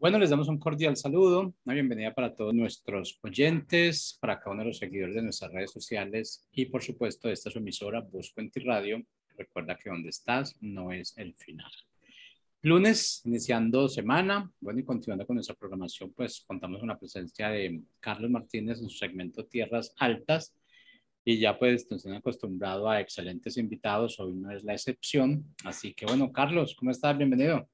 Bueno, les damos un cordial saludo, una bienvenida para todos nuestros oyentes, para cada uno de los seguidores de nuestras redes sociales y por supuesto esta es su emisora Busco en Ti Radio. Recuerda que donde estás no es el final. Lunes, iniciando semana, bueno, y continuando con nuestra programación, pues contamos con la presencia de Carlos Martínez en su segmento Tierras Altas y ya pues nos han acostumbrado a excelentes invitados, hoy no es la excepción, así que bueno, Carlos, ¿cómo estás? Bienvenido.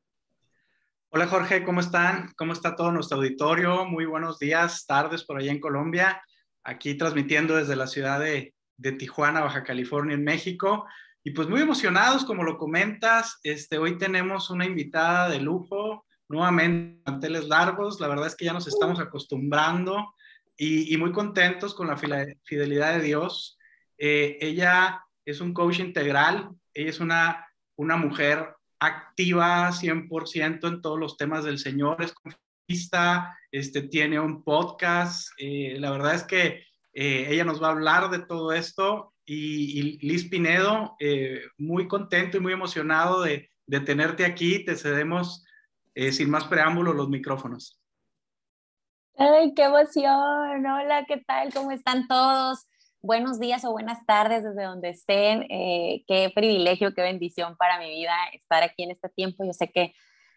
Hola Jorge, ¿cómo están? ¿Cómo está todo nuestro auditorio? Muy buenos días, tardes por allá en Colombia. Aquí transmitiendo desde la ciudad de Tijuana, Baja California, en México. Y pues muy emocionados, como lo comentas. Hoy tenemos una invitada de lujo, nuevamente manteles largos. La verdad es que ya nos estamos acostumbrando y muy contentos con la fidelidad de Dios. Ella es un coach integral. Ella es una mujer activa 100% en todos los temas del Señor, es conferencista, tiene un podcast, la verdad es que ella nos va a hablar de todo esto y Liz Pinedo, muy contento y muy emocionado de tenerte aquí, te cedemos sin más preámbulos los micrófonos. ¡Ay, qué emoción! Hola, ¿qué tal? ¿Cómo están todos? Buenos días o buenas tardes desde donde estén. Qué privilegio, qué bendición para mi vida estar aquí en este tiempo. Yo sé que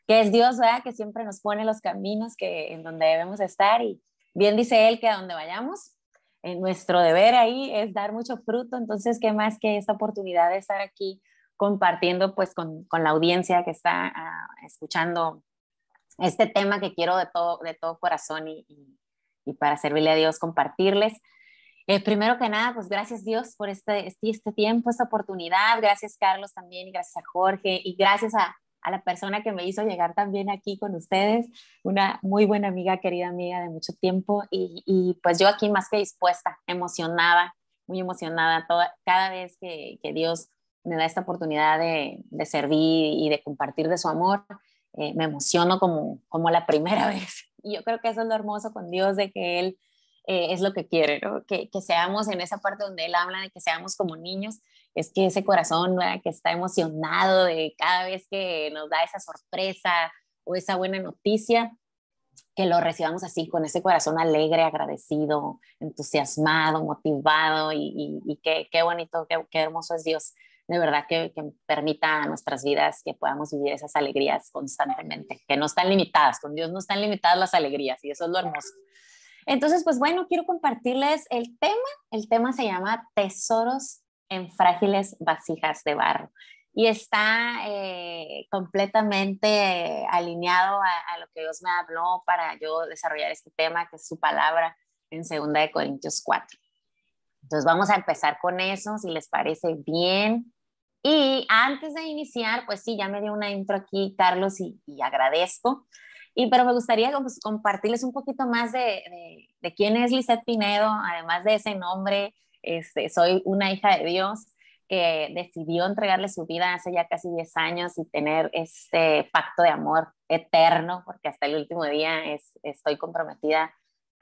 es Dios, ¿verdad? Que siempre nos pone los caminos en donde debemos estar y bien dice Él que a donde vayamos, nuestro deber ahí es dar mucho fruto. Entonces, ¿qué más que esta oportunidad de estar aquí compartiendo pues con la audiencia que está escuchando este tema que quiero de todo corazón y para servirle a Dios, compartirles. Primero que nada, pues gracias Dios por este tiempo, esta oportunidad. Gracias Carlos también y gracias a Jorge y gracias a la persona que me hizo llegar también aquí con ustedes, una muy buena amiga, querida amiga de mucho tiempo y pues yo aquí más que dispuesta, emocionada, muy emocionada cada vez que Dios me da esta oportunidad de servir y de compartir de su amor. Me emociono como la primera vez. Y yo creo que eso es lo hermoso con Dios, de que Él es lo que quiere, ¿no? Que seamos en esa parte donde Él habla de que seamos como niños, es que ese corazón, ¿verdad? Que está emocionado de cada vez que nos da esa sorpresa o esa buena noticia, que lo recibamos así, con ese corazón alegre, agradecido, entusiasmado, motivado y qué bonito, qué hermoso es Dios. De verdad que permita a nuestras vidas que podamos vivir esas alegrías constantemente, que no están limitadas, con Dios no están limitadas las alegrías y eso es lo hermoso. Entonces, pues bueno, quiero compartirles el tema se llama Tesoros en frágiles vasijas de barro y está completamente alineado a lo que Dios me habló para yo desarrollar este tema, que es su palabra en 2 Corintios 4. Entonces vamos a empezar con eso, si les parece bien. Y antes de iniciar, pues sí, ya me dio una intro aquí, Carlos, y agradezco. Pero me gustaría pues, compartirles un poquito más de quién es Lisette Pinedo, además de ese nombre. Soy una hija de Dios que decidió entregarle su vida hace ya casi 10 años y tener este pacto de amor eterno, porque hasta el último día estoy comprometida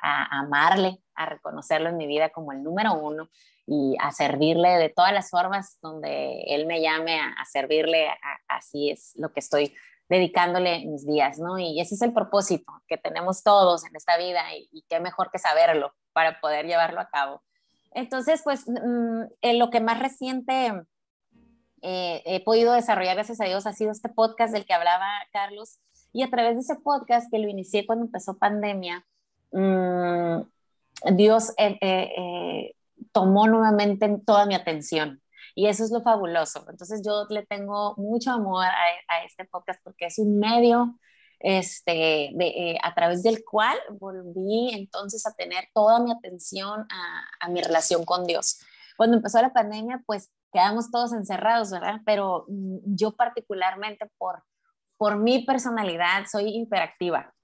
a amarle, a reconocerlo en mi vida como el número uno y a servirle de todas las formas donde Él me llame a servirle, así es lo que estoy dedicándole mis días, ¿no? Y ese es el propósito que tenemos todos en esta vida y qué mejor que saberlo para poder llevarlo a cabo. Entonces, pues, lo que más reciente he podido desarrollar, gracias a Dios, ha sido este podcast del que hablaba Carlos, y a través de ese podcast que lo inicié cuando empezó pandemia, Dios tomó nuevamente toda mi atención. Y eso es lo fabuloso. Entonces yo le tengo mucho amor a este podcast porque es un medio a través del cual volví entonces a tener toda mi atención a mi relación con Dios. Cuando empezó la pandemia, pues quedamos todos encerrados, ¿verdad? Pero yo particularmente por mi personalidad soy hiperactiva.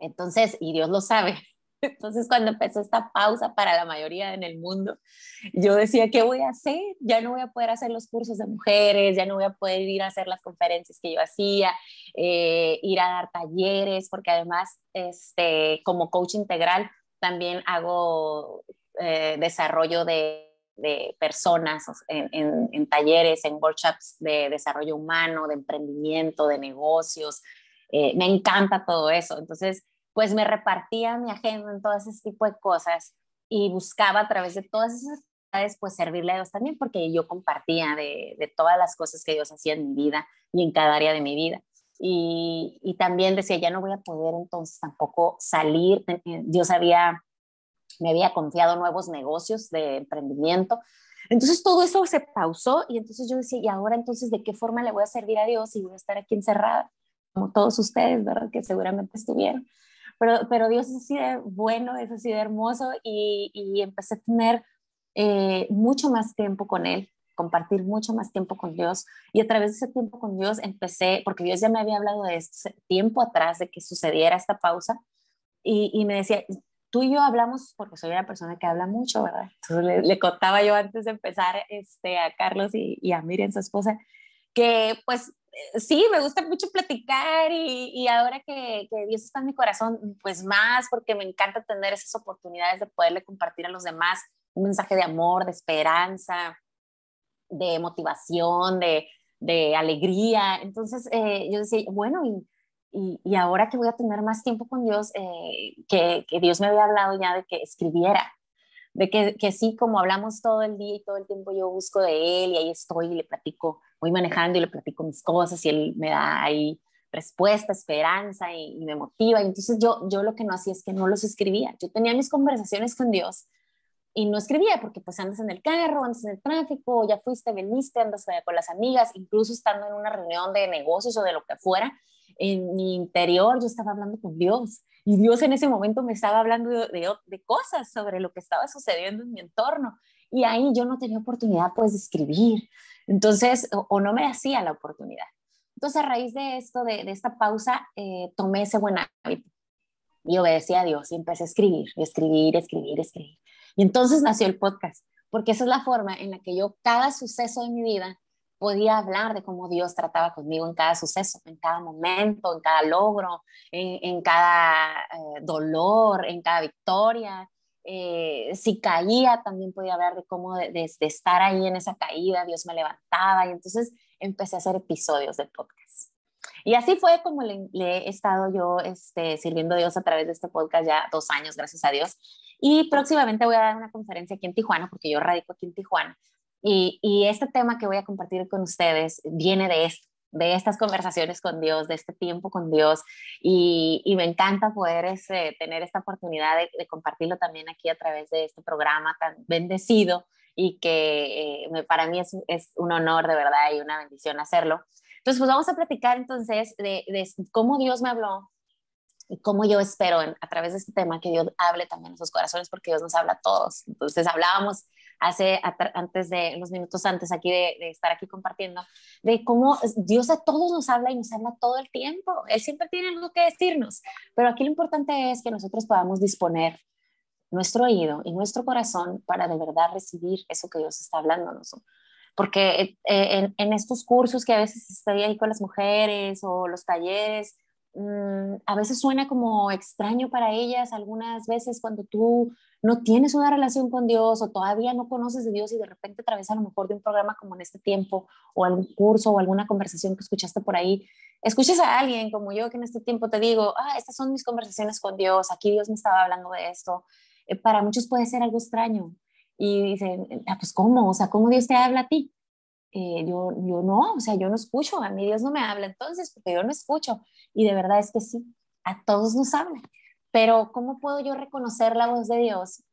Entonces, y Dios lo sabe. Entonces, cuando empezó esta pausa para la mayoría en el mundo, yo decía, ¿qué voy a hacer? Ya no voy a poder hacer los cursos de mujeres, ya no voy a poder ir a hacer las conferencias que yo hacía, ir a dar talleres, porque además, como coach integral, también hago desarrollo de personas en talleres, en workshops de desarrollo humano, de emprendimiento, de negocios, me encanta todo eso. Entonces, pues me repartía mi agenda en todo ese tipo de cosas y buscaba a través de todas esas actividades, pues servirle a Dios también, porque yo compartía de todas las cosas que Dios hacía en mi vida y en cada área de mi vida. Y también decía, ya no voy a poder entonces tampoco salir. Dios me había confiado nuevos negocios de emprendimiento. Entonces todo eso se pausó y entonces yo decía, ¿y ahora entonces de qué forma le voy a servir a Dios si voy a estar aquí encerrada? Como todos ustedes, ¿verdad? Que seguramente estuvieron. Pero Dios es así de bueno, es así de hermoso y empecé a tener mucho más tiempo con Él, compartir mucho más tiempo con Dios. Y a través de ese tiempo con Dios empecé, porque Dios ya me había hablado de esto tiempo atrás, de que sucediera esta pausa, y me decía, tú y yo hablamos, porque soy una persona que habla mucho, ¿verdad? Entonces le contaba yo antes de empezar a Carlos y a Miriam, su esposa, que pues sí, me gusta mucho platicar y ahora que Dios está en mi corazón, pues más, porque me encanta tener esas oportunidades de poderle compartir a los demás un mensaje de amor, de esperanza, de motivación, de alegría. Entonces yo decía, bueno, y ahora que voy a tener más tiempo con Dios, que Dios me había hablado ya de que escribiera, de que sí, como hablamos todo el día y todo el tiempo yo busco de Él y ahí estoy y le platico, voy manejando y le platico mis cosas y Él me da ahí respuesta, esperanza y me motiva. Y entonces yo lo que no hacía es que no los escribía. Yo tenía mis conversaciones con Dios y no escribía porque pues andas en el carro, andas en el tráfico, ya fuiste, veniste, andas con las amigas, incluso estando en una reunión de negocios o de lo que fuera, en mi interior yo estaba hablando con Dios y Dios en ese momento me estaba hablando de cosas sobre lo que estaba sucediendo en mi entorno y ahí yo no tenía oportunidad pues de escribir, entonces o no me hacía la oportunidad. Entonces a raíz de esto, de esta pausa, tomé ese buen hábito y obedecí a Dios y empecé a escribir, escribir, escribir, escribir. Y entonces nació el podcast, porque esa es la forma en la que yo cada suceso de mi vida podía hablar de cómo Dios trataba conmigo en cada suceso, en cada momento, en cada logro, en cada dolor, en cada victoria. Si caía, también podía hablar de cómo desde estar ahí en esa caída, Dios me levantaba. Y entonces empecé a hacer episodios del podcast. Y así fue como le he estado yo sirviendo a Dios a través de este podcast ya 2 años, gracias a Dios. Y próximamente voy a dar una conferencia aquí en Tijuana, porque yo radico aquí en Tijuana. Y este tema que voy a compartir con ustedes viene de estas conversaciones con Dios, de este tiempo con Dios. Y me encanta poder tener esta oportunidad de compartirlo también aquí a través de este programa tan bendecido y que para mí es un honor de verdad y una bendición hacerlo. Entonces, pues vamos a platicar entonces de cómo Dios me habló y cómo yo espero a través de este tema que Dios hable también en sus corazones, porque Dios nos habla a todos. Entonces hablábamos unos minutos antes aquí de estar aquí compartiendo, de cómo Dios a todos nos habla y nos habla todo el tiempo. Él siempre tiene algo que decirnos, pero aquí lo importante es que nosotros podamos disponer nuestro oído y nuestro corazón para de verdad recibir eso que Dios está hablándonos. Porque en estos cursos que a veces estoy ahí con las mujeres o los talleres, a veces suena como extraño para ellas, algunas veces cuando tú no tienes una relación con Dios o todavía no conoces de Dios y de repente a través a lo mejor de un programa como en este tiempo o algún curso o alguna conversación que escuchaste por ahí, escuchas a alguien como yo que en este tiempo te digo, estas son mis conversaciones con Dios, aquí Dios me estaba hablando de esto. Para muchos puede ser algo extraño y dicen, pues ¿cómo? O sea, ¿cómo Dios te habla a ti? Yo no, o sea, yo no escucho, a mí Dios no me habla entonces, porque yo no escucho. Y de verdad es que sí, a todos nos habla. Pero ¿cómo puedo yo reconocer la voz de Dios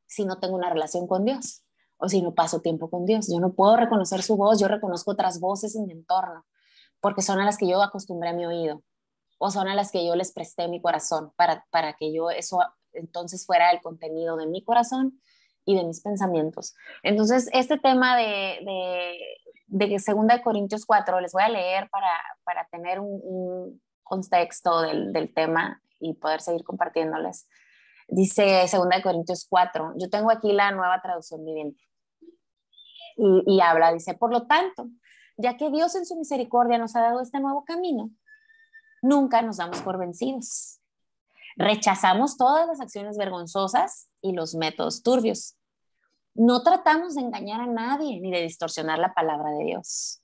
si no tengo una relación con Dios? O si no paso tiempo con Dios. Yo no puedo reconocer su voz, yo reconozco otras voces en mi entorno, porque son a las que yo acostumbré a mi oído, o son a las que yo les presté mi corazón para que yo eso entonces fuera el contenido de mi corazón y de mis pensamientos. Entonces, este tema de 2 Corintios 4, les voy a leer para tener un contexto del tema y poder seguir compartiéndoles. Dice 2 Corintios 4, yo tengo aquí la Nueva Traducción Viviente, y habla, dice, por lo tanto, ya que Dios en su misericordia nos ha dado este nuevo camino, nunca nos damos por vencidos. Rechazamos todas las acciones vergonzosas y los métodos turbios. No tratamos de engañar a nadie ni de distorsionar la palabra de Dios.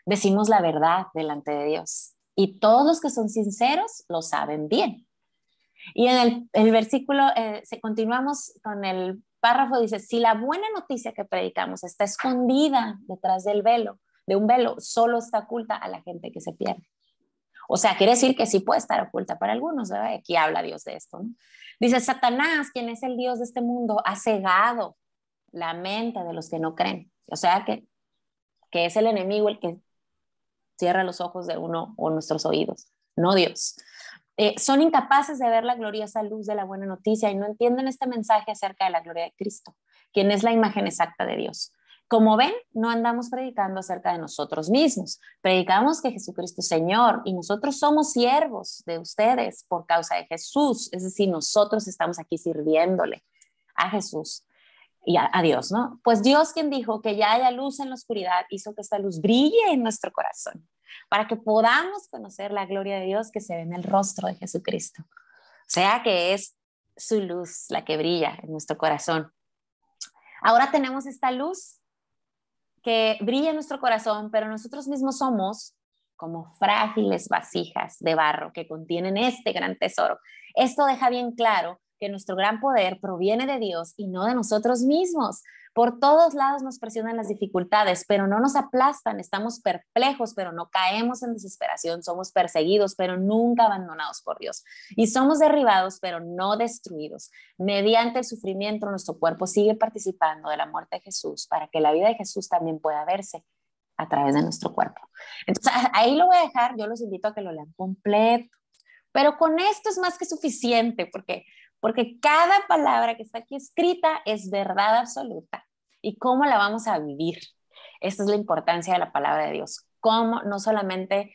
Decimos la verdad delante de Dios. y todos los que son sinceros lo saben bien. Y en el versículo, continuamos con el párrafo, dice, si la buena noticia que predicamos está escondida detrás del velo, de un velo, solo está oculta a la gente que se pierde. O sea, quiere decir que sí puede estar oculta para algunos, ¿verdad? Aquí habla Dios de esto, ¿no? Dice, Satanás, quien es el Dios de este mundo, ha cegado la mente de los que no creen. O sea, que es el enemigo el que cierra los ojos de uno o nuestros oídos, no Dios. Son incapaces de ver la gloriosa luz de la buena noticia y no entienden este mensaje acerca de la gloria de Cristo, quien es la imagen exacta de Dios. Como ven, no andamos predicando acerca de nosotros mismos, predicamos que Jesucristo es Señor y nosotros somos siervos de ustedes por causa de Jesús, es decir, nosotros estamos aquí sirviéndole a Jesús y a Dios, ¿no? Pues Dios, quien dijo que ya haya luz en la oscuridad, hizo que esta luz brille en nuestro corazón para que podamos conocer la gloria de Dios que se ve en el rostro de Jesucristo. O sea que es su luz la que brilla en nuestro corazón. Ahora tenemos esta luz que brilla en nuestro corazón, pero nosotros mismos somos como frágiles vasijas de barro que contienen este gran tesoro. Esto deja bien claro que nuestro gran poder proviene de Dios y no de nosotros mismos. Por todos lados nos presionan las dificultades, pero no nos aplastan. Estamos perplejos, pero no caemos en desesperación. Somos perseguidos, pero nunca abandonados por Dios. Y somos derribados, pero no destruidos. Mediante el sufrimiento, nuestro cuerpo sigue participando de la muerte de Jesús para que la vida de Jesús también pueda verse a través de nuestro cuerpo. Entonces, ahí lo voy a dejar. Yo los invito a que lo lean completo. Pero con esto es más que suficiente, porque cada palabra que está aquí escrita es verdad absoluta. ¿Y cómo la vamos a vivir? Esta es la importancia de la palabra de Dios. Cómo no solamente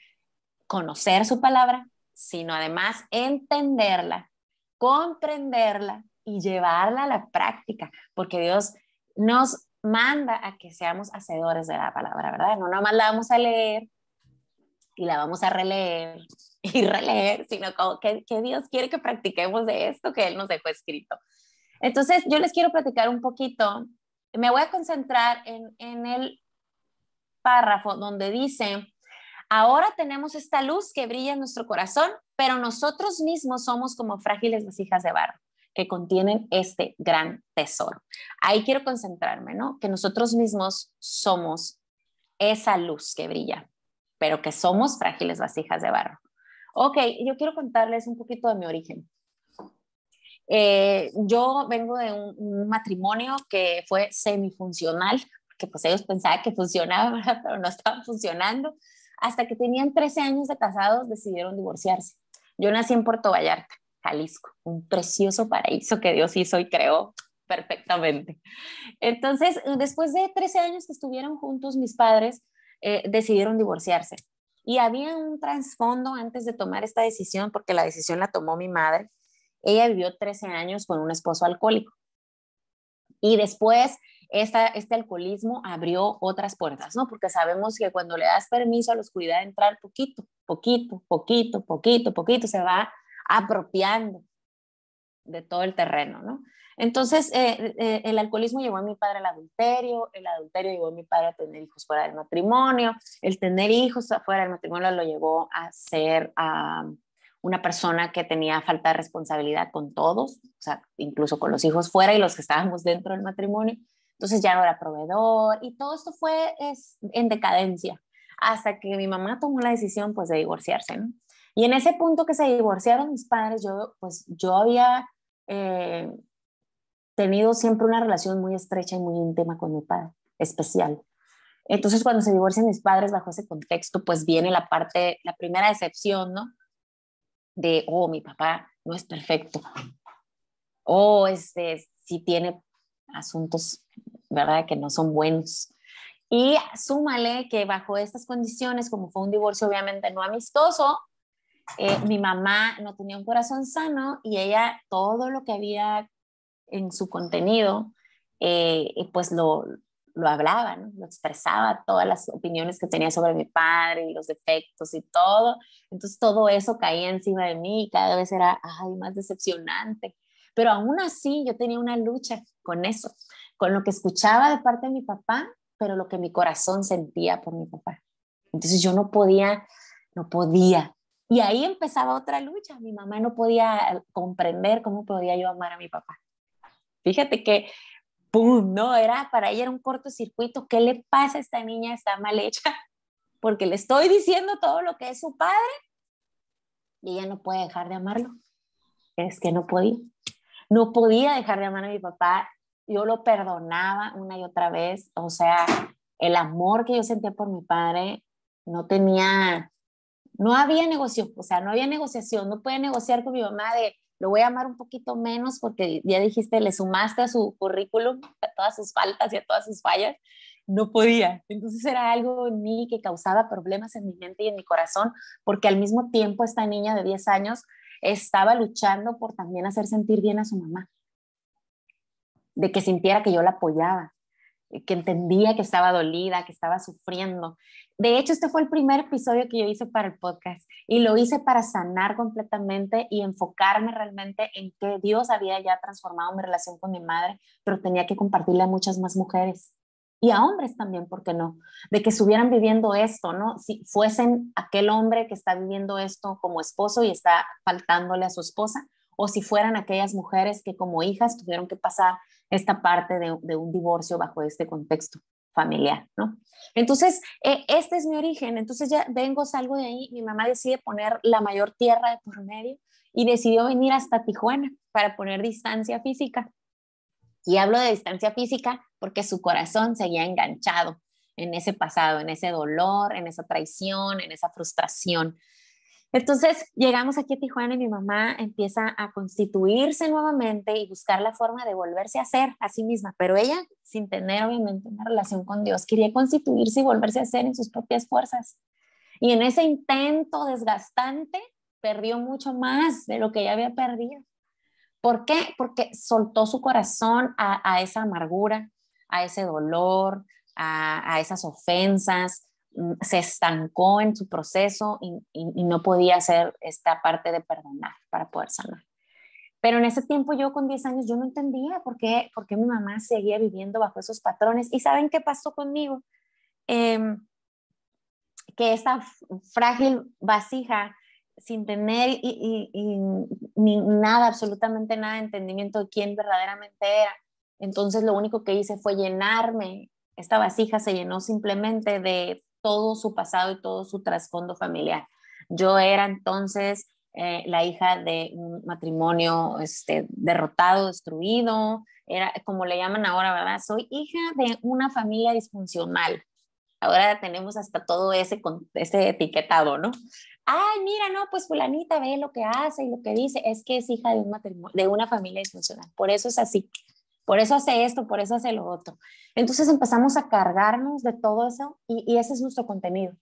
conocer su palabra, sino además entenderla, comprenderla y llevarla a la práctica, porque Dios nos manda a que seamos hacedores de la palabra, ¿verdad? No nomás la vamos a leer y la vamos a releer y releer, sino como que Dios quiere que practiquemos de esto que Él nos dejó escrito. Entonces, yo les quiero platicar un poquito. Me voy a concentrar en el párrafo donde dice, ahora tenemos esta luz que brilla en nuestro corazón, pero nosotros mismos somos como frágiles vasijas de barro que contienen este gran tesoro. Ahí quiero concentrarme, ¿no? Que nosotros mismos somos esa luz que brilla, pero que somos frágiles vasijas de barro. Ok, yo quiero contarles un poquito de mi origen. Yo vengo de un matrimonio que fue semifuncional, porque pues ellos pensaban que funcionaba, ¿verdad? Pero no estaban funcionando. Hasta que tenían 13 años de casados, decidieron divorciarse. Yo nací en Puerto Vallarta, Jalisco, un precioso paraíso que Dios hizo y creó perfectamente. Entonces, después de 13 años que estuvieron juntos, mis padres decidieron divorciarse. Y había un trasfondo antes de tomar esta decisión, porque la decisión la tomó mi madre. Ella vivió 13 años con un esposo alcohólico. Y después este alcoholismo abrió otras puertas, ¿no? Porque sabemos que cuando le das permiso a la oscuridad de entrar poquito, se va apropiando de todo el terreno, ¿no? Entonces, el alcoholismo llevó a mi padre al adulterio, el adulterio llevó a mi padre a tener hijos fuera del matrimonio, el tener hijos fuera del matrimonio lo llevó a ser una persona que tenía falta de responsabilidad con todos, o sea, incluso con los hijos fuera y los que estábamos dentro del matrimonio. Entonces ya no era proveedor y todo esto fue en decadencia hasta que mi mamá tomó la decisión pues de divorciarse, ¿no? Y en ese punto que se divorciaron mis padres, yo había tenido siempre una relación muy estrecha y muy íntima con mi padre, especial. Entonces cuando se divorcian mis padres bajo ese contexto, pues viene la primera decepción, ¿no? De, oh, mi papá no es perfecto, o sí tiene asuntos, ¿verdad?, que no son buenos. Y súmale que bajo estas condiciones, como fue un divorcio obviamente no amistoso, mi mamá no tenía un corazón sano y ella todo lo que había en su contenido, pues lo hablaba, ¿no? Lo expresaba, todas las opiniones que tenía sobre mi padre y los defectos y todo. Entonces todo eso caía encima de mí y cada vez era más decepcionante. Pero aún así yo tenía una lucha con eso, con lo que escuchaba de parte de mi papá, pero lo que mi corazón sentía por mi papá. Entonces yo no podía no podía. Y ahí empezaba otra lucha. Mi mamá no podía comprender cómo podía yo amar a mi papá. Fíjate que, ¡pum!, ¿no? Para ella era un cortocircuito. ¿Qué le pasa a esta niña? Está mal hecha. Porque le estoy diciendo todo lo que es su padre y ella no puede dejar de amarlo. Es que no podía. No podía dejar de amar a mi papá. Yo lo perdonaba una y otra vez. O sea, el amor que yo sentía por mi padre no había negocio, o sea, no había negociación. No podía negociar con mi mamá de lo voy a amar un poquito menos porque ya dijiste, le sumaste a su currículum a todas sus faltas y a todas sus fallas. No podía. Entonces era algo en mí que causaba problemas en mi mente y en mi corazón, porque al mismo tiempo esta niña de 10 años estaba luchando por también hacer sentir bien a su mamá, de que sintiera que yo la apoyaba, que entendía que estaba dolida, que estaba sufriendo. De hecho, este fue el primer episodio que yo hice para el podcast y lo hice para sanar completamente y enfocarme realmente en que Dios había ya transformado mi relación con mi madre, pero tenía que compartirle a muchas más mujeres y a hombres también, ¿por qué no? De que estuvieran viviendo esto, ¿no? Si fuesen aquel hombre que está viviendo esto como esposo y está faltándole a su esposa, o si fueran aquellas mujeres que como hijas tuvieron que pasar esta parte de un divorcio bajo este contexto familiar, ¿no? Entonces, este es mi origen. Entonces ya salgo de ahí, mi mamá decide poner la mayor tierra de por medio y decidió venir hasta Tijuana para poner distancia física. Y hablo de distancia física porque su corazón seguía enganchado en ese pasado, en ese dolor, en esa traición, en esa frustración. Entonces llegamos aquí a Tijuana y mi mamá empieza a constituirse nuevamente y buscar la forma de volverse a ser a sí misma, pero ella, sin tener obviamente una relación con Dios, quería constituirse y volverse a ser en sus propias fuerzas. Y en ese intento desgastante, perdió mucho más de lo que ella había perdido. ¿Por qué? Porque soltó su corazón a esa amargura, a ese dolor, a esas ofensas, se estancó en su proceso y no podía hacer esta parte de perdonar para poder sanar. Pero en ese tiempo yo con 10 años yo no entendía por qué mi mamá seguía viviendo bajo esos patrones. ¿Y saben qué pasó conmigo? Que esta frágil vasija, sin tener ni nada, absolutamente nada de entendimiento de quién verdaderamente era, entonces lo único que hice fue llenarme. Esta vasija se llenó simplemente de todo su pasado y todo su trasfondo familiar. Yo era entonces la hija de un matrimonio derrotado, destruido, era como le llaman ahora, ¿verdad? Soy hija de una familia disfuncional. Ahora tenemos hasta todo ese etiquetado, ¿no? Ay, mira, no, pues fulanita ve lo que hace y lo que dice, es que es hija de un matrimonio, de una familia disfuncional, por eso es así, por eso hace esto, por eso hace lo otro. Entonces empezamos a cargarnos de todo eso y ese es nuestro contenido.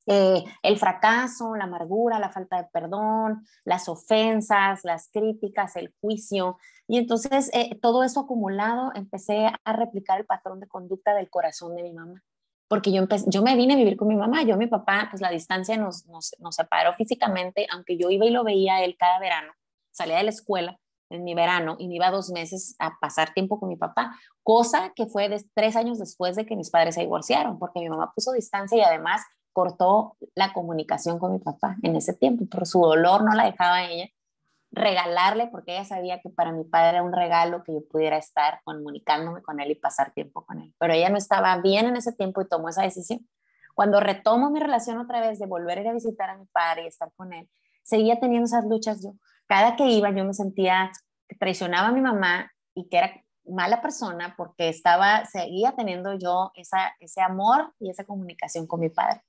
El fracaso, la amargura, la falta de perdón, las ofensas, las críticas, el juicio. Y entonces todo eso acumulado empecé a replicar el patrón de conducta del corazón de mi mamá. Porque yo me vine a vivir con mi mamá, yo y mi papá, pues la distancia nos separó físicamente, aunque yo iba y lo veía a él cada verano, salía de la escuela en mi verano y me iba 2 meses a pasar tiempo con mi papá, cosa que fue 3 años después de que mis padres se divorciaron, porque mi mamá puso distancia y además cortó la comunicación con mi papá en ese tiempo, por su dolor no la dejaba a ella regalarle, porque ella sabía que para mi padre era un regalo que yo pudiera estar comunicándome con él y pasar tiempo con él. Pero ella no estaba bien en ese tiempo y tomó esa decisión. Cuando retomo mi relación otra vez de volver a ir a visitar a mi padre y estar con él, seguía teniendo esas luchas yo. Cada que iba yo me sentía que traicionaba a mi mamá y que era mala persona porque seguía teniendo yo ese amor y esa comunicación con mi padre.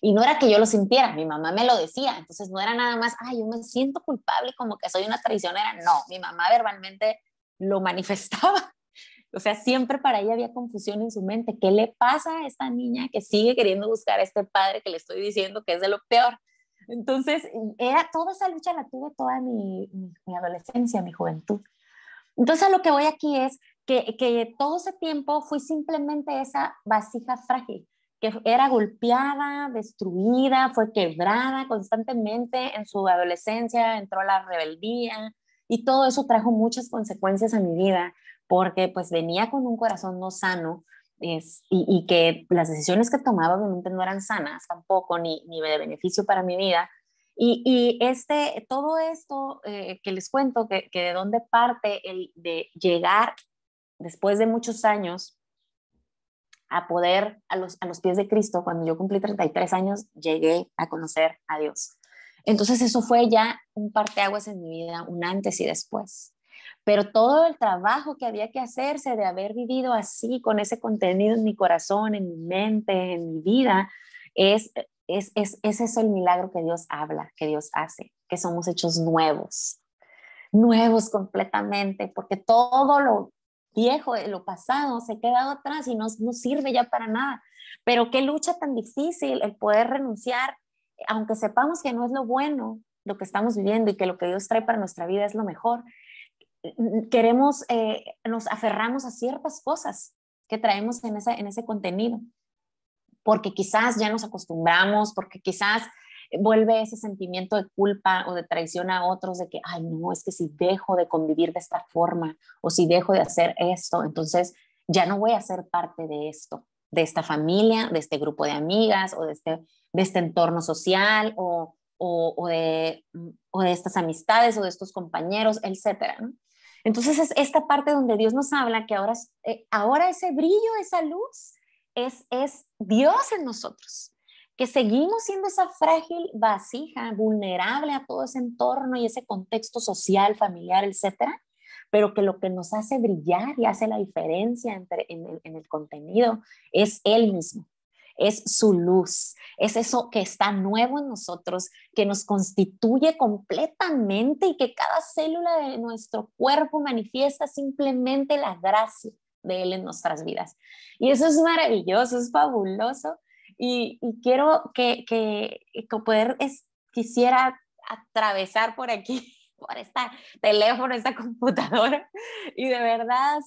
Y no era que yo lo sintiera, mi mamá me lo decía, entonces no era nada más, ay, yo me siento culpable como que soy una traicionera, no, mi mamá verbalmente lo manifestaba, o sea, siempre para ella había confusión en su mente, ¿qué le pasa a esta niña que sigue queriendo buscar a este padre que le estoy diciendo que es de lo peor? Entonces, toda esa lucha la tuve toda mi adolescencia, mi juventud. Entonces, a lo que voy aquí es que todo ese tiempo fui simplemente esa vasija frágil, que era golpeada, destruida, fue quebrada constantemente en su adolescencia, entró la rebeldía y todo eso trajo muchas consecuencias a mi vida porque pues venía con un corazón no sano y que las decisiones que tomaba obviamente no eran sanas tampoco, ni de beneficio para mi vida. Y todo esto que les cuento, que de dónde parte el de llegar después de muchos años a poder a los pies de Cristo. Cuando yo cumplí 33 años, llegué a conocer a Dios. Entonces eso fue ya un parteaguas en mi vida, un antes y después. Pero todo el trabajo que había que hacerse de haber vivido así, con ese contenido en mi corazón, en mi mente, en mi vida, es eso el milagro que Dios habla, que Dios hace, que somos hechos nuevos, nuevos completamente, porque todo lo viejo, lo pasado, se ha quedado atrás y no sirve ya para nada. Pero qué lucha tan difícil el poder renunciar, aunque sepamos que no es lo bueno lo que estamos viviendo y que lo que Dios trae para nuestra vida es lo mejor. Nos aferramos a ciertas cosas que traemos en ese contenido, porque quizás ya nos acostumbramos, porque quizás vuelve ese sentimiento de culpa o de traición a otros, de que, ay, no, es que si dejo de convivir de esta forma o si dejo de hacer esto, entonces ya no voy a ser parte de esto, de esta familia, de este grupo de amigas o de este entorno social o de estas amistades o de estos compañeros, etcétera, ¿no? Entonces es esta parte donde Dios nos habla que ahora ese brillo, esa luz es Dios en nosotros, que seguimos siendo esa frágil vasija, vulnerable a todo ese entorno y ese contexto social, familiar, etcétera, pero que lo que nos hace brillar y hace la diferencia en el contenido es Él mismo, es su luz, es eso que está nuevo en nosotros, que nos constituye completamente y que cada célula de nuestro cuerpo manifiesta simplemente la gracia de Él en nuestras vidas. Y eso es maravilloso, es fabuloso. Y quiero quisiera atravesar por aquí, por este teléfono, esta computadora, y de verdad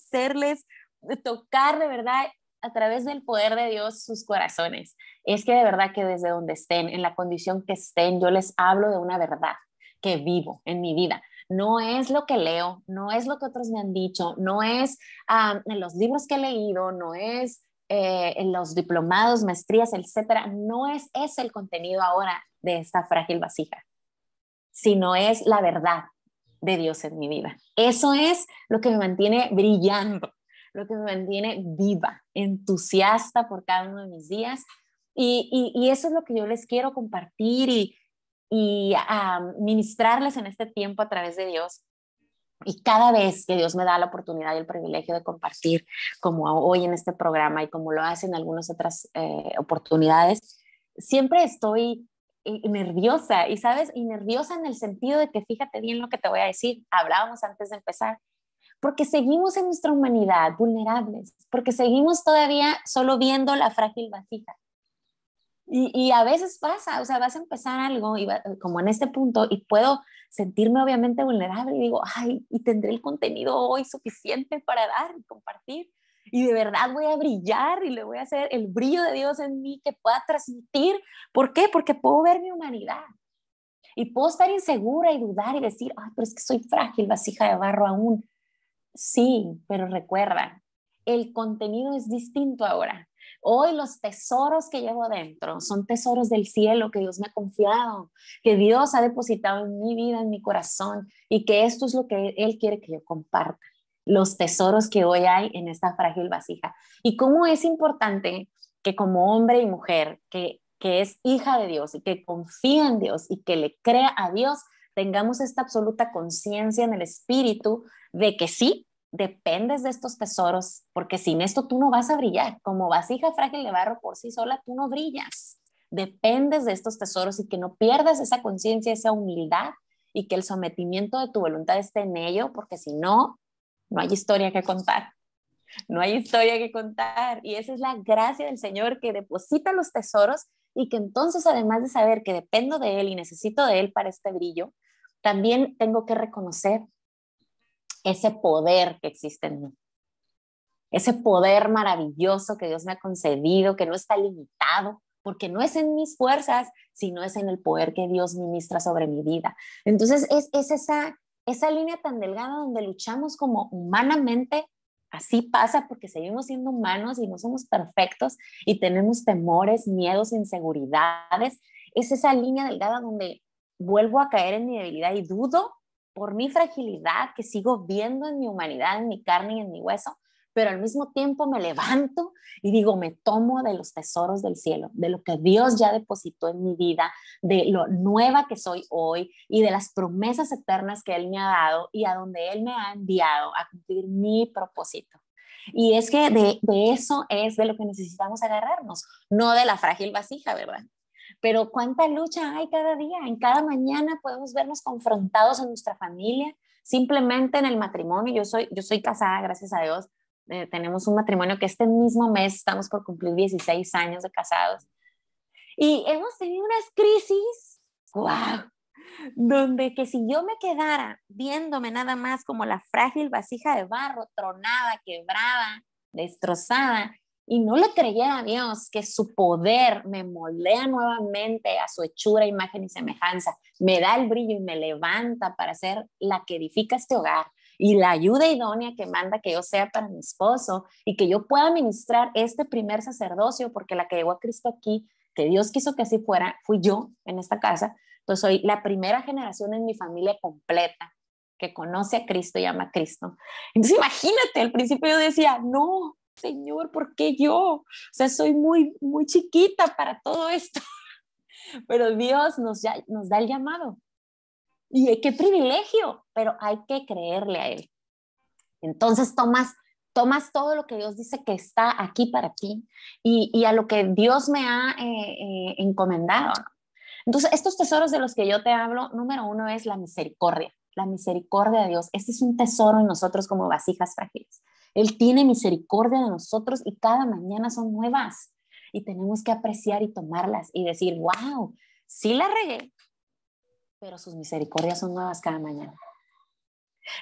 tocar de verdad a través del poder de Dios sus corazones. Es que de verdad que desde donde estén, en la condición que estén, yo les hablo de una verdad que vivo en mi vida. No es lo que leo, no es lo que otros me han dicho, no es en los libros que he leído, no es en los diplomados, maestrías, etcétera. No es ese el contenido ahora de esta frágil vasija, sino es la verdad de Dios en mi vida. Eso es lo que me mantiene brillando, lo que me mantiene viva, entusiasta por cada uno de mis días. Y eso es lo que yo les quiero compartir y ministrarles en este tiempo a través de Dios. Y cada vez que Dios me da la oportunidad y el privilegio de compartir, como hoy en este programa y como lo hacen algunas otras oportunidades, siempre estoy nerviosa, y sabes, y nerviosa en el sentido de que fíjate bien lo que te voy a decir, hablábamos antes de empezar, porque seguimos en nuestra humanidad vulnerables, porque seguimos todavía solo viendo la frágil vasija. Y a veces pasa, o sea, vas a empezar algo como en este punto y puedo sentirme obviamente vulnerable y digo, ay, y tendré el contenido hoy suficiente para dar y compartir. Y de verdad voy a brillar y le voy a hacer el brillo de Dios en mí que pueda transmitir. ¿Por qué? Porque puedo ver mi humanidad y puedo estar insegura y dudar y decir, ay, pero es que soy frágil, vasija de barro aún. Sí, pero recuerda, el contenido es distinto ahora. Hoy los tesoros que llevo dentro son tesoros del cielo que Dios me ha confiado, que Dios ha depositado en mi vida, en mi corazón, y que esto es lo que Él quiere que yo comparta, los tesoros que hoy hay en esta frágil vasija. Y cómo es importante que como hombre y mujer, que es hija de Dios y que confía en Dios y que le crea a Dios, tengamos esta absoluta conciencia en el espíritu de que sí, dependes de estos tesoros, porque sin esto tú no vas a brillar. Como vasija frágil de barro por sí sola, tú no brillas. Dependes de estos tesoros y que no pierdas esa conciencia, esa humildad y que el sometimiento de tu voluntad esté en ello, porque si no, no hay historia que contar. No hay historia que contar. Y esa es la gracia del Señor que deposita los tesoros y que entonces, además de saber que dependo de Él y necesito de Él para este brillo, también tengo que reconocer ese poder que existe en mí, ese poder maravilloso que Dios me ha concedido, que no está limitado, porque no es en mis fuerzas, sino es en el poder que Dios ministra sobre mi vida. Entonces es esa línea tan delgada donde luchamos como humanamente Así pasa porque seguimos siendo humanos y no somos perfectos y tenemos temores, miedos, inseguridades. Es esa línea delgada donde vuelvo a caer en mi debilidad y dudo por mi fragilidad que sigo viendo en mi humanidad, en mi carne y en mi hueso, pero al mismo tiempo me levanto y digo, me tomo de los tesoros del cielo, de lo que Dios ya depositó en mi vida, de lo nueva que soy hoy y de las promesas eternas que Él me ha dado y a donde Él me ha enviado a cumplir mi propósito. Y es que de eso es de lo que necesitamos agarrarnos, no de la frágil vasija, ¿verdad? Pero cuánta lucha hay cada día, en cada mañana podemos vernos confrontados en nuestra familia, simplemente en el matrimonio. Yo soy casada, gracias a Dios. Tenemos un matrimonio que este mismo mes estamos por cumplir 16 años de casados. Y hemos tenido unas crisis, wow, donde que si yo me quedara viéndome nada más como la frágil vasija de barro, tronada, quebrada, destrozada, y no le creyera a Dios que su poder me moldea nuevamente a su hechura, imagen y semejanza, me da el brillo y me levanta para ser la que edifica este hogar y la ayuda idónea que manda que yo sea para mi esposo y que yo pueda ministrar este primer sacerdocio, porque la que llegó a Cristo aquí, que Dios quiso que así fuera, fui yo en esta casa. Entonces soy la primera generación en mi familia completa que conoce a Cristo y ama a Cristo. Entonces imagínate, al principio yo decía, no, Señor, ¿por qué yo? O sea, soy muy, muy chiquita para todo esto. Pero Dios nos da el llamado. Y qué privilegio, pero hay que creerle a Él. Entonces tomas todo lo que Dios dice que está aquí para ti y a lo que Dios me ha encomendado. Entonces, estos tesoros de los que yo te hablo, número uno es la misericordia de Dios. Este es un tesoro en nosotros como vasijas frágiles. Él tiene misericordia de nosotros y cada mañana son nuevas y tenemos que apreciar y tomarlas y decir, wow, sí la regué, pero sus misericordias son nuevas cada mañana.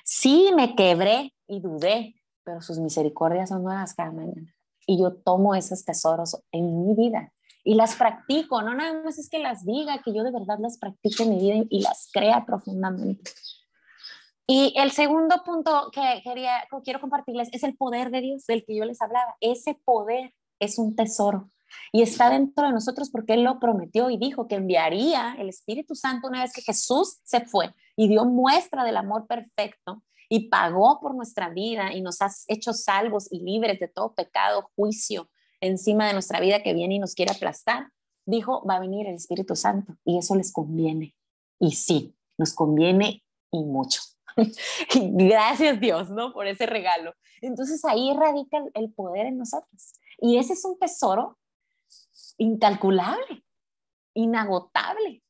Sí me quebré y dudé, pero sus misericordias son nuevas cada mañana. Y yo tomo esos tesoros en mi vida y las practico, no nada más es que las diga, que yo de verdad las practique en mi vida y las crea profundamente. Y el segundo punto que quiero compartirles es el poder de Dios del que yo les hablaba. Ese poder es un tesoro y está dentro de nosotros porque Él lo prometió y dijo que enviaría el Espíritu Santo una vez que Jesús se fue y dio muestra del amor perfecto y pagó por nuestra vida y nos ha hecho salvos y libres de todo pecado, juicio encima de nuestra vida que viene y nos quiere aplastar. Dijo, va a venir el Espíritu Santo y eso les conviene. Y sí, nos conviene y mucho. Gracias Dios, ¿no? Por ese regalo. Entonces ahí radica el poder en nosotros. Y ese es un tesoro incalculable, inagotable.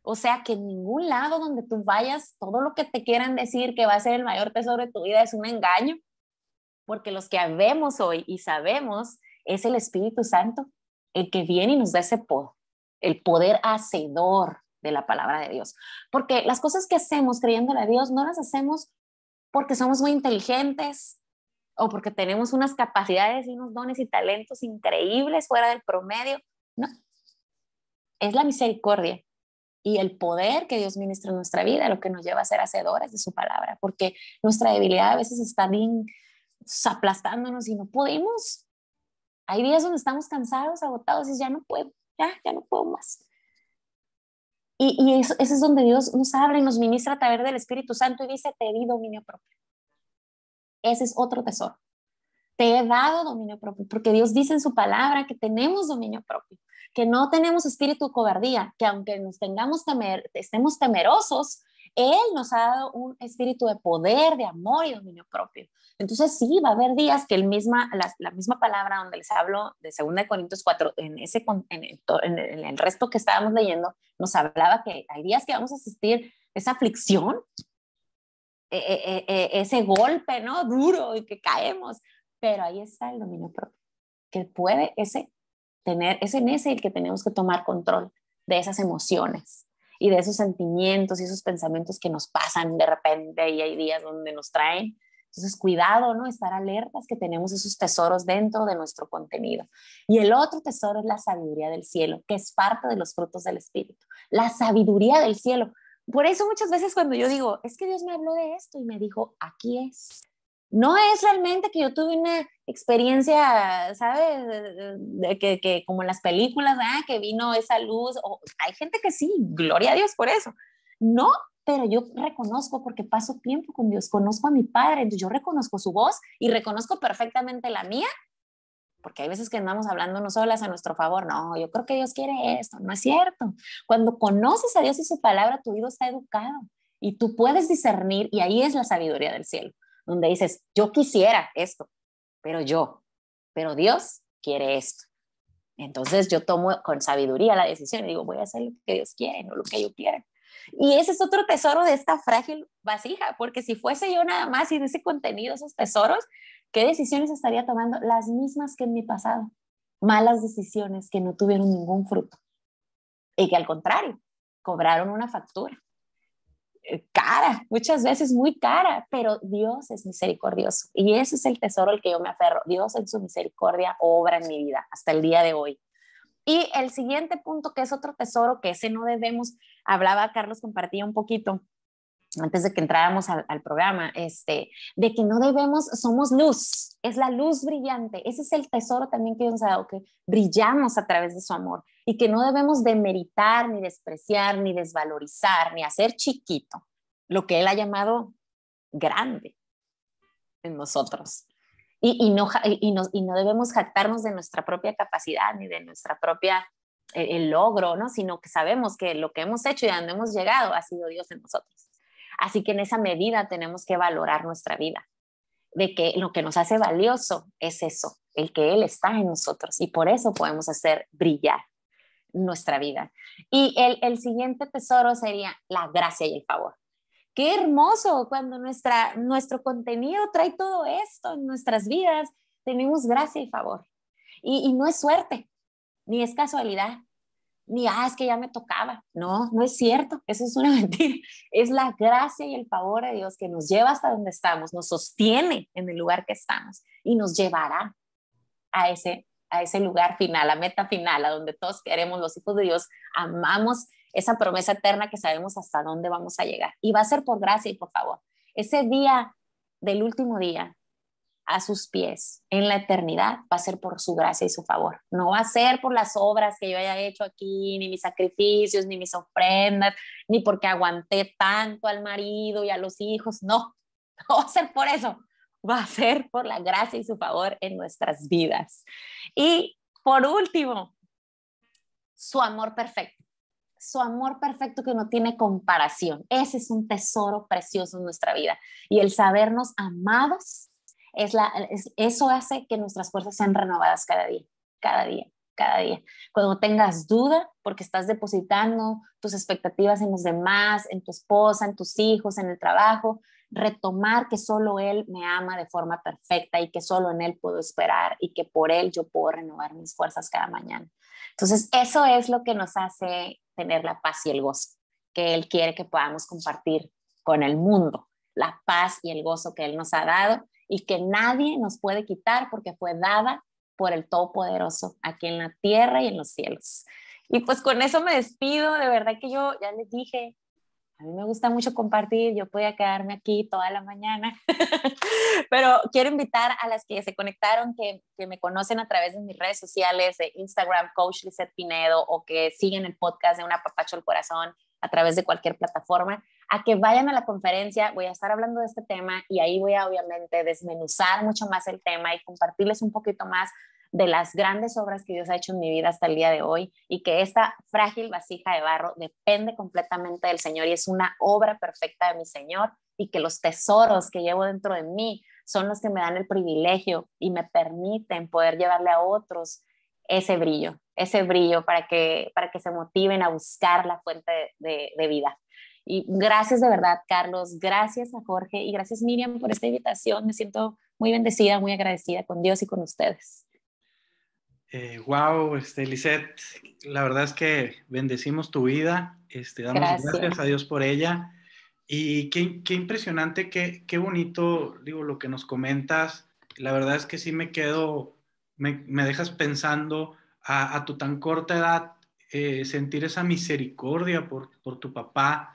O sea que en ningún lado donde tú vayas, todo lo que te quieran decir que va a ser el mayor tesoro de tu vida es un engaño, porque los que vemos hoy y sabemos es el Espíritu Santo, el que viene y nos da ese poder, el poder hacedor de la palabra de Dios. Porque las cosas que hacemos creyéndole a Dios no las hacemos porque somos muy inteligentes o porque tenemos unas capacidades y unos dones y talentos increíbles fuera del promedio. No, es la misericordia y el poder que Dios ministra en nuestra vida lo que nos lleva a ser hacedores de su palabra, porque nuestra debilidad a veces está bien aplastándonos y no podemos. Hay días donde estamos cansados, agotados y ya no puedo más. Y eso es donde Dios nos habla y nos ministra a través del Espíritu Santo y dice, te di dominio propio. Ese es otro tesoro. Te he dado dominio propio, porque Dios dice en su palabra que tenemos dominio propio, que no tenemos espíritu de cobardía, que aunque estemos temerosos, Él nos ha dado un espíritu de poder, de amor y dominio propio. Entonces sí, va a haber días que la misma palabra donde les hablo de 2 Corintios 4, en el resto que estábamos leyendo, nos hablaba que hay días que vamos a asistir esa aflicción, ese golpe, ¿no? Duro y que caemos, pero ahí está el dominio propio, que puede es en ese el que tenemos que tomar control de esas emociones y de esos sentimientos y esos pensamientos que nos pasan de repente y hay días donde nos traen. Entonces, cuidado, ¿no? Estar alertas que tenemos esos tesoros dentro de nuestro contenido. Y el otro tesoro es la sabiduría del cielo, que es parte de los frutos del Espíritu. La sabiduría del cielo. Por eso muchas veces cuando yo digo, es que Dios me habló de esto y me dijo, aquí es. No es realmente que yo tuve una experiencia, ¿sabes? Que como en las películas, que vino esa luz, o hay gente que sí, gloria a Dios por eso. No, pero yo reconozco porque paso tiempo con Dios, conozco a mi Padre, entonces yo reconozco su voz y reconozco perfectamente la mía, porque hay veces que andamos hablando no solas a nuestro favor, no, yo creo que Dios quiere esto, no es cierto. Cuando conoces a Dios y su palabra, tu oído está educado y tú puedes discernir, y ahí es la sabiduría del cielo, donde dices, yo quisiera esto, pero Dios quiere esto. Entonces yo tomo con sabiduría la decisión y digo, voy a hacer lo que Dios quiere, no lo que yo quiera. Y ese es otro tesoro de esta frágil vasija, porque si fuese yo nada más y de ese contenido, esos tesoros, ¿qué decisiones estaría tomando? Las mismas que en mi pasado. Malas decisiones que no tuvieron ningún fruto y que al contrario, cobraron una factura. Cara, muchas veces muy cara, pero Dios es misericordioso y ese es el tesoro al que yo me aferro. Dios en su misericordia obra en mi vida hasta el día de hoy. Y el siguiente punto, que es otro tesoro, que ese no debemos, hablaba Carlos, compartía un poquito antes de que entráramos al programa, de que no debemos, somos luz, es la luz brillante, ese es el tesoro también que Dios nos ha dado, que brillamos a través de su amor y que no debemos demeritar, ni despreciar, ni desvalorizar, ni hacer chiquito lo que Él ha llamado grande en nosotros. Y no debemos jactarnos de nuestra propia capacidad, ni de nuestra propia el logro, ¿no? Sino que sabemos que lo que hemos hecho y a donde hemos llegado ha sido Dios en nosotros. Así que en esa medida tenemos que valorar nuestra vida, de que lo que nos hace valioso es eso, el que Él está en nosotros y por eso podemos hacer brillar nuestra vida. Y el siguiente tesoro sería la gracia y el favor. Qué hermoso cuando nuestro contenido trae todo esto en nuestras vidas, tenemos gracia y favor. Y no es suerte, ni es casualidad, ni, es que ya me tocaba. No, no es cierto, eso es una mentira. Es la gracia y el favor de Dios que nos lleva hasta donde estamos, nos sostiene en el lugar que estamos y nos llevará a ese lugar final, a meta final, a donde todos queremos, los hijos de Dios, amamos esa promesa eterna que sabemos hasta dónde vamos a llegar. Y va a ser por gracia y por favor. Ese día del último día, a sus pies en la eternidad, va a ser por su gracia y su favor. No va a ser por las obras que yo haya hecho aquí, ni mis sacrificios, ni mis ofrendas, ni porque aguanté tanto al marido y a los hijos. No, no va a ser por eso. Va a ser por la gracia y su favor en nuestras vidas. Y por último, su amor perfecto. Su amor perfecto que no tiene comparación. Ese es un tesoro precioso en nuestra vida. Y el sabernos amados, eso hace que nuestras fuerzas sean renovadas cada día, cada día, cada día. Cuando tengas duda, porque estás depositando tus expectativas en los demás, en tu esposa, en tus hijos, en el trabajo, retomar que solo Él me ama de forma perfecta y que solo en Él puedo esperar y que por Él yo puedo renovar mis fuerzas cada mañana. Entonces, eso es lo que nos hace tener la paz y el gozo que Él quiere que podamos compartir con el mundo, la paz y el gozo que Él nos ha dado y que nadie nos puede quitar porque fue dada por el Todopoderoso aquí en la tierra y en los cielos. Y pues con eso me despido, de verdad que yo ya les dije, a mí me gusta mucho compartir, yo podía quedarme aquí toda la mañana, pero quiero invitar a las que se conectaron, que me conocen a través de mis redes sociales, de Instagram, Coach Lizeth Pinedo, o que siguen el podcast de Un Apapacho al Corazón a través de cualquier plataforma, a que vayan a la conferencia. Voy a estar hablando de este tema y ahí voy a obviamente desmenuzar mucho más el tema y compartirles un poquito más de las grandes obras que Dios ha hecho en mi vida hasta el día de hoy y que esta frágil vasija de barro depende completamente del Señor y es una obra perfecta de mi Señor y que los tesoros que llevo dentro de mí son los que me dan el privilegio y me permiten poder llevarle a otros ese brillo para que se motiven a buscar la fuente de vida. Y gracias de verdad, Carlos, gracias a Jorge y gracias Miriam por esta invitación. Me siento muy bendecida, muy agradecida con Dios y con ustedes. Wow, Lizeth, la verdad es que bendecimos tu vida, damos gracias a Dios por ella y qué impresionante, qué bonito, digo, lo que nos comentas. La verdad es que sí me dejas pensando a tu tan corta edad, sentir esa misericordia por tu papá,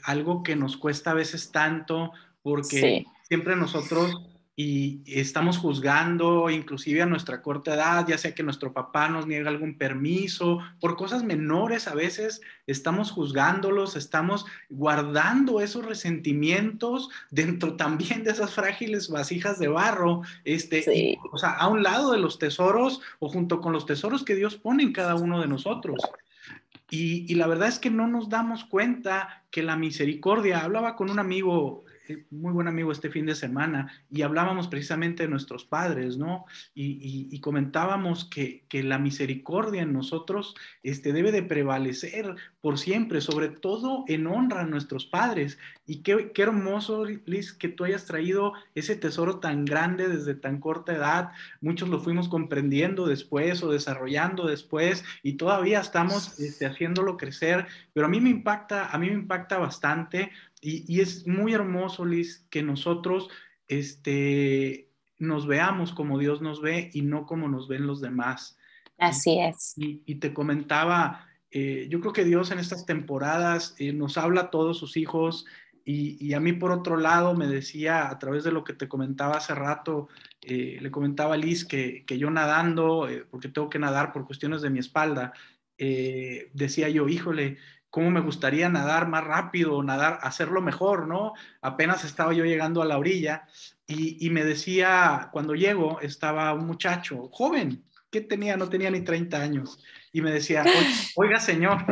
algo que nos cuesta a veces tanto porque siempre nosotros y estamos juzgando inclusive a nuestra corta edad, ya sea que nuestro papá nos niega algún permiso, por cosas menores a veces estamos juzgándolos, estamos guardando esos resentimientos dentro también de esas frágiles vasijas de barro, y, Sí. o sea, a un lado de los tesoros o junto con los tesoros que Dios pone en cada uno de nosotros. Y la verdad es que no nos damos cuenta que la misericordia, hablaba con un amigo, muy buen amigo este fin de semana, y hablábamos precisamente de nuestros padres, ¿no? Y comentábamos que la misericordia en nosotros debe de prevalecer por siempre, sobre todo en honra a nuestros padres. Y qué hermoso, Liz, que tú hayas traído ese tesoro tan grande desde tan corta edad. Muchos lo fuimos comprendiendo después o desarrollando después y todavía estamos haciéndolo crecer, pero a mí me impacta bastante y es muy hermoso, Liz, que nosotros nos veamos como Dios nos ve y no como nos ven los demás. Y, Así es. y te comentaba, yo creo que Dios en estas temporadas nos habla a todos sus hijos y a mí por otro lado me decía a través de lo que te comentaba hace rato, le comentaba a Liz que yo nadando, porque tengo que nadar por cuestiones de mi espalda, decía yo, híjole, cómo me gustaría nadar más rápido, nadar, hacerlo mejor, ¿no? Apenas estaba yo llegando a la orilla y me decía, cuando llego, estaba un muchacho joven, ¿qué tenía? No tenía ni 30 años. Y me decía, oiga señor,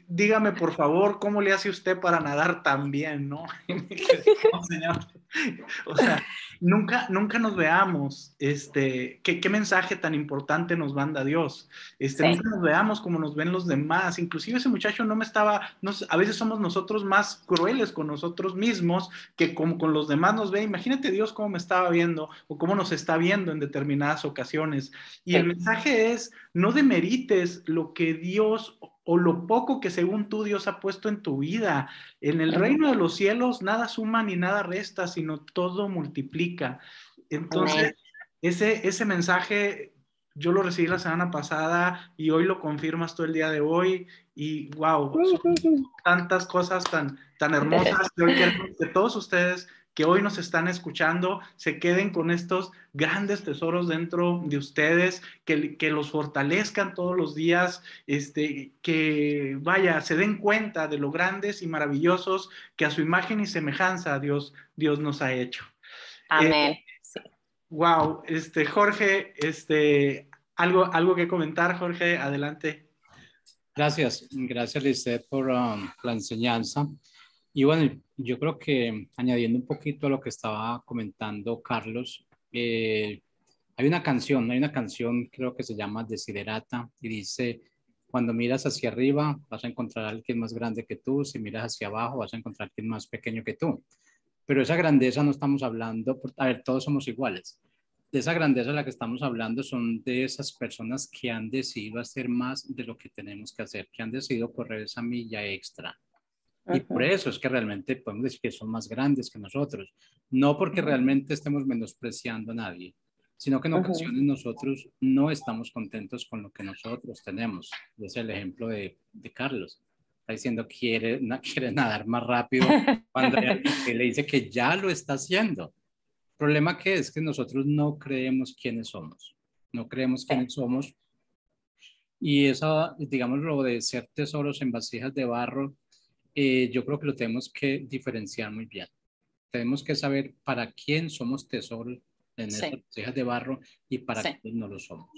dígame por favor, ¿cómo le hace usted para nadar tan bien, no? Y me dije, no, señor. O sea, nunca nos veamos, ¿qué mensaje tan importante nos manda Dios? Sí. Nunca nos veamos como nos ven los demás. Inclusive ese muchacho no me estaba, a veces somos nosotros más crueles con nosotros mismos que como con los demás nos ve. Imagínate Dios cómo me estaba viendo o cómo nos está viendo en determinadas ocasiones. Y el mensaje es, no demerites lo que Dios o lo poco que según tú Dios ha puesto en tu vida. En el reino de los cielos nada suma ni nada resta, sino todo multiplica. Entonces, ese mensaje yo lo recibí la semana pasada y hoy lo confirmas tú el día de hoy y wow, son tantas cosas tan hermosas que hoy queremos que todos ustedes que hoy nos están escuchando se queden con estos grandes tesoros dentro de ustedes, que los fortalezcan todos los días, que vaya, se den cuenta de lo grandes y maravillosos que a su imagen y semejanza Dios nos ha hecho. Amén. Sí. Wow, Jorge, algo que comentar, Jorge, adelante. Gracias, gracias Lisette por la enseñanza. Y bueno, yo creo que añadiendo un poquito a lo que estaba comentando Carlos, hay una canción creo que se llama Desiderata y dice, cuando miras hacia arriba vas a encontrar a alguien más grande que tú, si miras hacia abajo vas a encontrar a alguien más pequeño que tú. Pero esa grandeza no estamos hablando, a ver, todos somos iguales. De esa grandeza de la que estamos hablando son de esas personas que han decidido hacer más de lo que tenemos que hacer, que han decidido correr esa milla extra. Y por eso es que realmente podemos decir que son más grandes que nosotros. No porque realmente estemos menospreciando a nadie, sino que en ocasiones nosotros no estamos contentos con lo que nosotros tenemos. Ese es el ejemplo de Carlos. Está diciendo quiere nadar más rápido cuando hay alguien que le dice que ya lo está haciendo. El problema que es que nosotros no creemos quiénes somos. No creemos quiénes somos. Y eso, digamos, lo de ser tesoros en vasijas de barro, yo creo que lo tenemos que diferenciar muy bien. Tenemos que saber para quién somos tesoros en esas vasijas de barro y para quién no lo somos.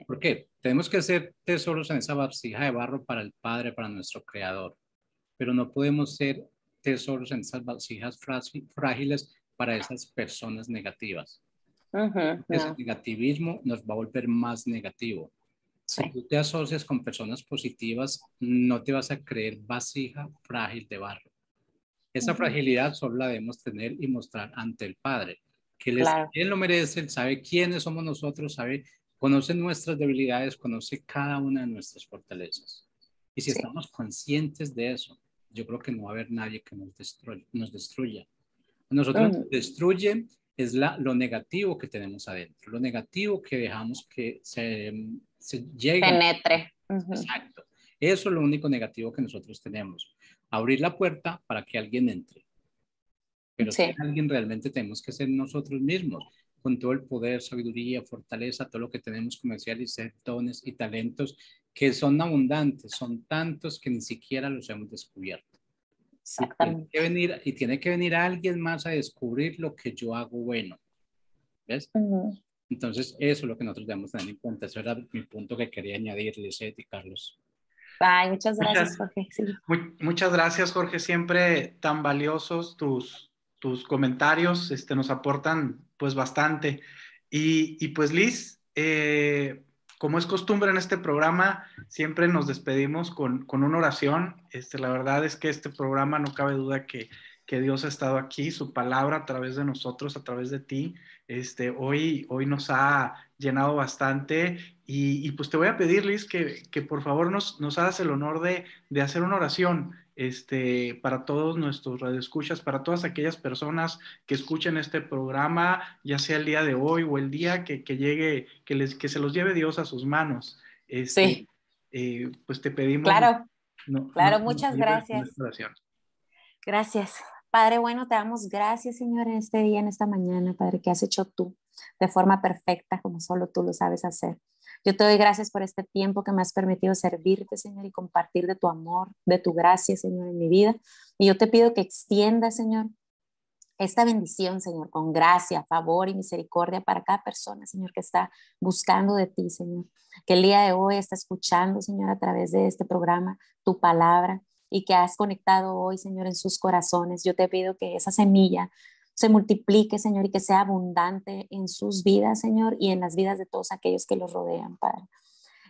¿Por qué? Tenemos que ser tesoros en esa vasija de barro para el Padre, para nuestro Creador, pero no podemos ser tesoros en esas vasijas frágiles para esas personas negativas. Ese negativismo nos va a volver más negativo. Si tú te asocias con personas positivas, no te vas a creer vasija frágil de barro. Esa fragilidad solo la debemos tener y mostrar ante el Padre, que Él lo merece, Él sabe quiénes somos nosotros, conoce nuestras debilidades, conoce cada una de nuestras fortalezas. Y si estamos conscientes de eso, yo creo que no va a haber nadie que nos destruya. A nosotros nos destruye es lo negativo que tenemos adentro, lo negativo que dejamos que se llegue. Penetre. Exacto. Eso es lo único negativo que nosotros tenemos. Abrir la puerta para que alguien entre. pero Sí. ser alguien realmente tenemos que ser nosotros mismos, con todo el poder, sabiduría, fortaleza, todo lo que tenemos, como decía Lisette, dones y talentos que son abundantes, son tantos que ni siquiera los hemos descubierto. Exactamente. Y tiene que venir alguien más a descubrir lo que yo hago bueno. ¿Ves? Entonces, eso es lo que nosotros debemos tener en cuenta. Eso era mi punto que quería añadir, Lisette y Carlos. Ay, muchas gracias, Jorge. Sí. Muchas gracias, Jorge. Siempre tan valiosos tus comentarios, nos aportan pues bastante. Y pues Liz, como es costumbre en este programa, siempre nos despedimos con una oración. La verdad es que este programa no cabe duda que Dios ha estado aquí, su palabra a través de nosotros, a través de ti. Hoy nos ha llenado bastante y pues te voy a pedir, Liz, que por favor nos hagas el honor de hacer una oración para todos nuestros radioescuchas, para todas aquellas personas que escuchen este programa, ya sea el día de hoy o el día que llegue, que se los lleve Dios a sus manos. Sí. Pues te pedimos. Claro, claro, nos muchas ayudes gracias. con esta oración. Gracias. Padre bueno, te damos gracias, Señor, en este día, en esta mañana, Padre, que has hecho tú de forma perfecta, como solo tú lo sabes hacer. Yo te doy gracias por este tiempo que me has permitido servirte, Señor, y compartir de tu amor, de tu gracia, Señor, en mi vida. Y yo te pido que extiendas, Señor, esta bendición, Señor, con gracia, favor y misericordia para cada persona, Señor, que está buscando de ti, Señor. Que el día de hoy está escuchando, Señor, a través de este programa, tu palabra y que has conectado hoy, Señor, en sus corazones. Yo te pido que esa semilla se multiplique, Señor, y que sea abundante en sus vidas, Señor, y en las vidas de todos aquellos que los rodean, Padre.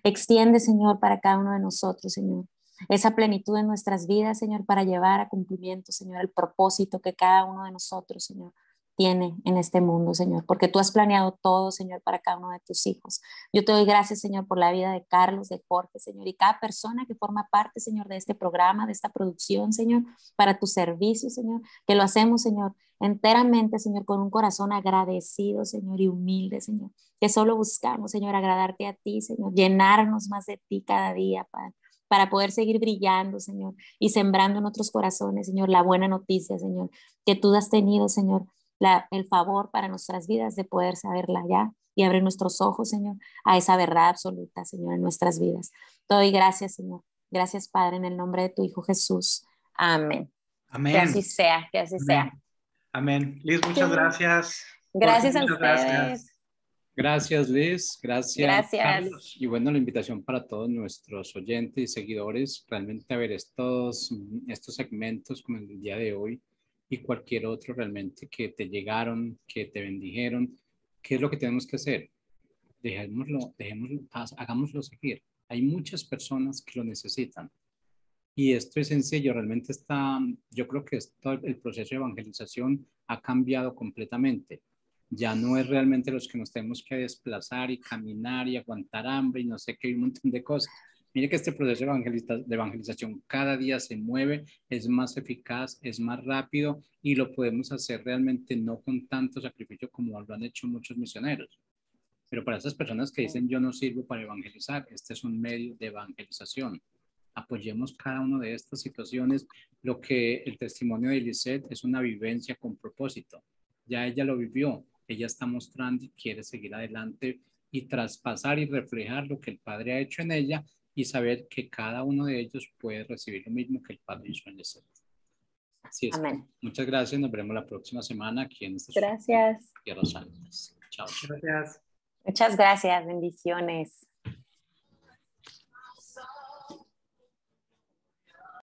Extiende, Señor, para cada uno de nosotros, Señor, esa plenitud en nuestras vidas, Señor, para llevar a cumplimiento, Señor, el propósito que cada uno de nosotros, Señor, tiene en este mundo, Señor, porque tú has planeado todo, Señor, para cada uno de tus hijos. Yo te doy gracias, Señor, por la vida de Carlos, de Jorge, Señor, y cada persona que forma parte, Señor, de este programa, de esta producción, Señor, para tu servicio, Señor, que lo hacemos, Señor, enteramente, Señor, con un corazón agradecido, Señor, y humilde, Señor, que solo buscamos, Señor, agradarte a ti, Señor, llenarnos más de ti cada día, Padre, para poder seguir brillando, Señor, y sembrando en otros corazones, Señor, la buena noticia, Señor, que tú has tenido, Señor, el favor para nuestras vidas de poder saberla ya y abrir nuestros ojos, Señor, a esa verdad absoluta, Señor, en nuestras vidas. Te doy gracias, Señor. Gracias, Padre, en el nombre de tu Hijo Jesús. Amén. Amén. Que así sea, que así sea. Amén. Liz, muchas gracias. Gracias Jorge, a ustedes. Gracias. Gracias, Liz. Gracias, Gracias. Carlos. Y bueno, la invitación para todos nuestros oyentes y seguidores, realmente a ver estos segmentos como el día de hoy y cualquier otro realmente que te llegaron, que te bendijeron. ¿Qué es lo que tenemos que hacer? Dejémoslo, hagámoslo seguir. Hay muchas personas que lo necesitan. Y esto es sencillo, realmente yo creo que el proceso de evangelización ha cambiado completamente. Ya no es realmente los que nos tenemos que desplazar y caminar y aguantar hambre y no sé qué, un montón de cosas. Mire que este proceso de evangelización cada día se mueve, es más eficaz, es más rápido y lo podemos hacer realmente no con tanto sacrificio como lo han hecho muchos misioneros. Pero para esas personas que dicen yo no sirvo para evangelizar, este es un medio de evangelización. Apoyemos cada una de estas situaciones. Lo que el testimonio de Lisette es una vivencia con propósito. Ya ella lo vivió, ella está mostrando y quiere seguir adelante y traspasar y reflejar lo que el Padre ha hecho en ella y saber que cada uno de ellos puede recibir lo mismo que el Padre hizo en Lisette. Así es. Amén. Muchas gracias. Nos veremos la próxima semana aquí en Gracias. Tierras Santas. Chao. Gracias. Muchas gracias. Bendiciones.